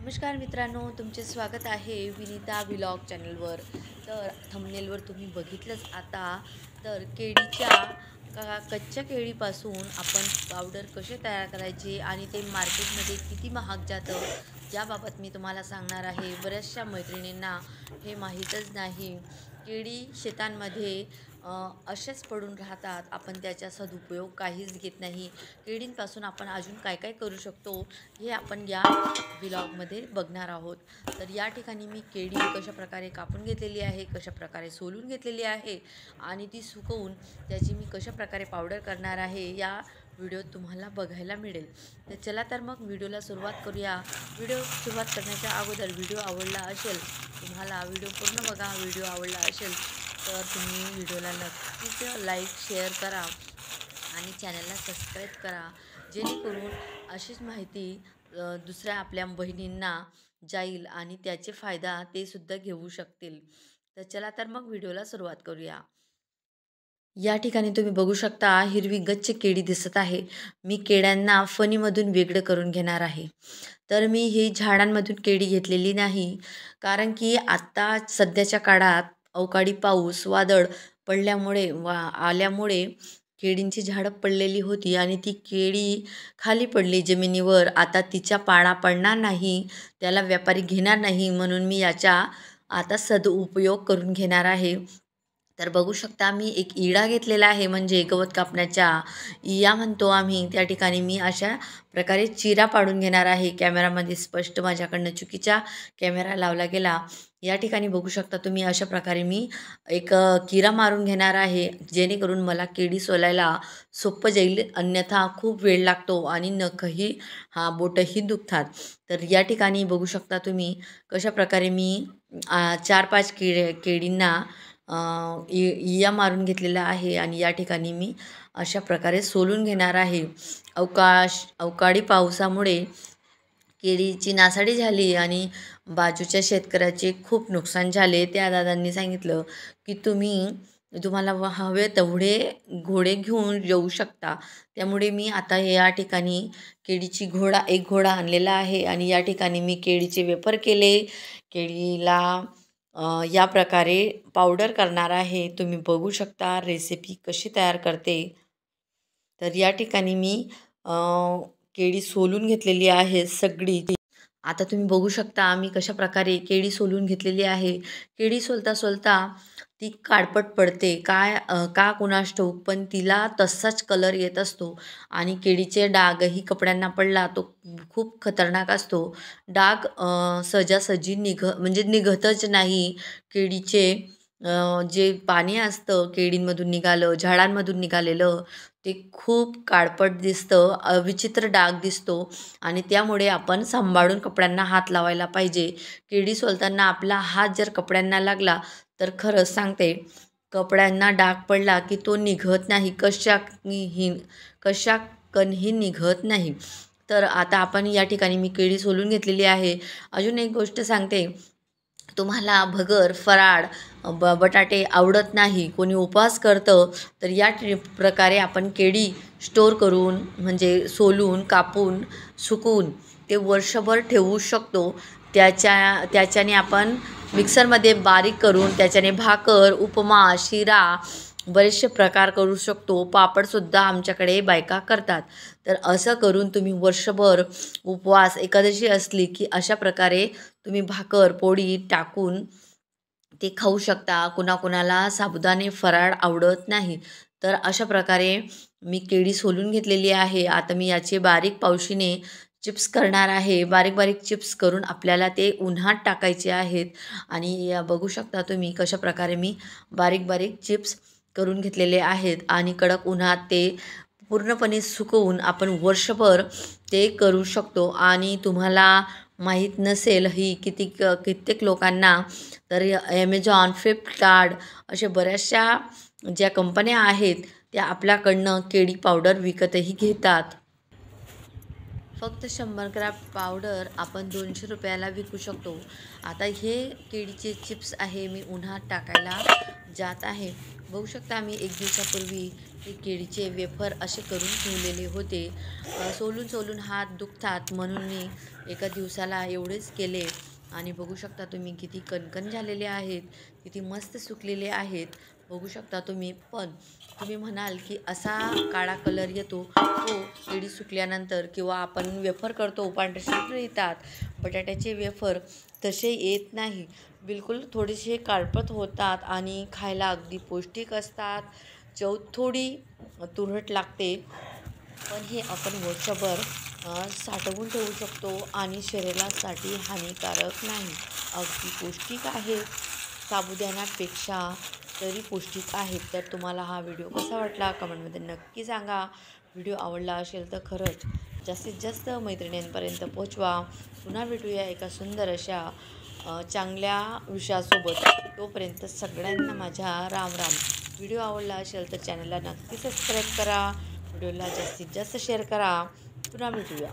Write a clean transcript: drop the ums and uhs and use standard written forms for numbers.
नमस्कार मित्रांनो, तुमचे स्वागत आहे विनीता व्लॉग चॅनलवर. तर थंबनेलवर तुम्ही बघितलंच आता. तर कच्च्या केळीपासून आपण पावडर कसे तयार करायचे आणि ते मार्केटमध्ये किती महाग जातं याबाबत मी तुम्हाला सांगणार आहे. बऱ्याचशा मैत्रिणींना हे माहीतच नाही. केळी शेतांमध्ये असेच पडून राहतात. आपण त्याचा सदुपयोग काहीच घेत नाही. केळींपासून आपण अजून काय काय करू शकतो हे आपण या व्लॉगमध्ये बघणार आहोत. तर या ठिकाणी मी केळी कशाप्रकारे कापून घेतलेली आहे, कशाप्रकारे सोलून घेतलेली आहे आणि ती सुकवून त्याची मी कशाप्रकारे पावडर करणार आहे या व्हिडिओ तुम्हाला बघायला मिळेल. तर चला तर मग व्हिडिओला सुरुवात करूया. व्हिडिओ सुरुवात करण्याच्या अगोदर व्हिडिओ आवडला असेल, तुम्हाला व्हिडिओ पूर्ण बघा. व्हिडिओ आवडला असेल तर तुम्ही व्हिडिओला नक्कीच लाईक शेअर करा आणि चॅनलला सबस्क्राईब करा, जेणेकरून अशीच माहिती दुसऱ्या आपल्या बहिणींना जाईल आणि त्याचे फायदा ते सुद्धा घेऊ शकतील. तर चला तर मग व्हिडिओला सुरुवात करूया. या ठिकाणी तुम्ही बघू शकता हिरवी गच्च केळी दिसत आहे. मी केळ्यांना फणीमधून वेगळं करून घेणार आहे. तर मी ही झाडांमधून केळी घेतलेली नाही, कारण की आत्ता सध्याच्या काळात अवकाळी पाऊस, वादळ आल्यामुळे केळींची झाडं पडलेली होती आणि ती केळी खाली पडली जमिनीवर. आता तिच्या पाना पडणार नाही, त्याला व्यापारी घेणार नाही, म्हणून मी याचा आता सदुपयोग करून घेणार आहे. तर बघू शकता मी एक इळा घेतलेला आहे, म्हणजे गवत कापण्याच्या इया म्हणतो आम्ही. त्या ठिकाणी मी अशा प्रकारे चिरा पाडून घेणार आहे. कॅमेरामध्ये स्पष्ट माझ्याकडनं चुकीचा कॅमेरा लावला गेला. या ठिकाणी बघू शकता तुम्ही अशा प्रकारे मी एक किरा मारून घेणार आहे, जेणेकरून मला केळी सोलायला सोपं जाईल. अन्यथा खूप वेळ लागतो आणि नखही बोटही दुखतात. तर या ठिकाणी बघू शकता तुम्ही कशा प्रकारे मी 4-5 केळींना इया मारून घेतलेला आहे आणि या ठिकाणी मी अशा प्रकारे सोलून घेणार आहे. अवकाळी पावसामुळे केळीची नासाडी झाली आणि बाजूच्या शेतकऱ्याचे खूप नुकसान झाले. त्या दादांनी सांगितलं की तुम्हाला हवे तेवढे घोडे घेऊन येऊ शकता. त्यामुळे मी आता या ठिकाणी एक घोडा आणलेला आहे आणि या ठिकाणी मी केळीचे वेफर केले. केळीला या प्रकारे पावडर करणार आहे. तुम्ही बघू शकता रेसिपी कशी तयार करते. तर या ठिकाणी मी केळी सोलून घेतलेली आहे सगळी. आता तुम्ही बघू शकता मी कशा प्रकारे केळी सोलून घेतलेली आहे. केळी सोलता सोलता ती काळपट पडते, का कुणास ठाऊक, पण तिला तसाच कलर येत असतो आणि केळीचे डागही कपड्यांना पडला तो खूप खतरनाक असतो. डाग सहजासहजी म्हणजे निघतच नाही. केळीचे जे पाणी असतं केळींमधून झाडांमधून निघालेलं, ते खूप काळपट दिसतं, विचित्र डाग दिसतो आणि त्यामुळे आपण सांभाळून कपड्यांना हात लावायला पाहिजे. केळी सोलताना आपला हात जर कपड्यांना लागला तर खरंच सांगते, कपड्यांना डाग पडला की तो निघत नाही, कशाकणही निघत नाही. तर आता आपण या ठिकाणी मी केळी सोलून घेतलेली आहे. अजून एक गोष्ट सांगते, तुम्हाला भगर, फराळ, बटाटे आवडत नाही, कोणी उपवास करतं, तर या प्रकारे आपण केळी स्टोर करून, म्हणजे सोलून, कापून, सुकवून ते वर्षभर ठेवू शकतो. त्याच्याने आपण मिक्सरमध्ये बारीक करून त्याच्याने भाकर, उपमा, शिरा बरेचसे प्रकार करू शकतो. पापडसुद्धा आमच्याकडे बायका करतात. तर असं करून तुम्ही वर्षभर उपवास, एकादशी असली की अशा प्रकारे तुम्ही भाकर, पोळी टाकून ते खाऊ शकता. कुणाकुणाला साबुदाणे फराळ आवडत नाही, तर अशा प्रकारे मी केळी सोलून घेतलेली आहे. आता मी याचे बारीक पावशीने चिप्स करणार आहे. बारीक बारीक चिप्स करून आपल्याला ते उन्हात टाकायचे आहेत आणि बघू शकता तुम्ही कशा प्रकारे मी बारीक बारीक चिप्स करून घेतलेले आहेत आणि कडक उन्हात ते पूर्णपणे सुकवून आपण वर्षभर ते करू शकतो. आणि तुम्हाला माहीत नसेल ही कित्येक लोकांना, तर ॲमेझॉन, फ्लिपकार्ट अशा बऱ्याचशा ज्या कंपन्या आहेत त्या आपल्याकडनं केळी पावडर विकतही घेतात. फक्त 100 ग्रॅम पावडर आपण 200 रुपयाला विकू शकतो. आता हे केळीचे चिप्स आहे, मी उन्हात टाकायला जात आहे. बघू शकता मी 1 दिवसापूर्वी हे केळीचे वेफर असे करून ठेवलेले होते. सोलून सोलून हात दुखतात म्हणून मी एका दिवसाला एवढेच केले आणि बघू शकता तुम्ही किती कणकण झालेले आहेत, किती मस्त सुकलेले आहेत. बघू शकता तुम्ही. पण तुम्ही म्हणाल की असा काळा कलर येतो, हो केळी सुकल्यानंतर किंवा आपण वेफर करतो पांढरेशुभ्र येतात. बटाट्याचे वेफर तसे येत नाही. बिलकुल थोडेसे काळपट होतात आणि खायला अगदी पौष्टिक असतात. चव थोडी तुरट लागते, पण हे आपण वर्षभर साठवून ठेवू शकतो आणि शरीरासाठी हानिकारक नाही. अगदी पौष्टिक आहे. साबुदाण्यापेक्षा तरी पौष्टिक आहेत. तर तुम्हाला हा व्हिडिओ कसा वाटला कमेंटमध्ये नक्की सांगा. व्हिडिओ आवडला असेल तर खरंच जास्तीत जास्त मैत्रिणींपर्यंत पोहोचवा. पुन्हा भेटूया एका सुंदर अशा चांगल्या विषयासोबत. तोपर्यंत सगळ्यांना माझ्या राम राम. व्हिडिओ आवडला असेल तर चॅनलला नक्की सबस्क्राईब करा. व्हिडिओला जास्तीत जास्त शेअर करा. पुन्हा भेटूया.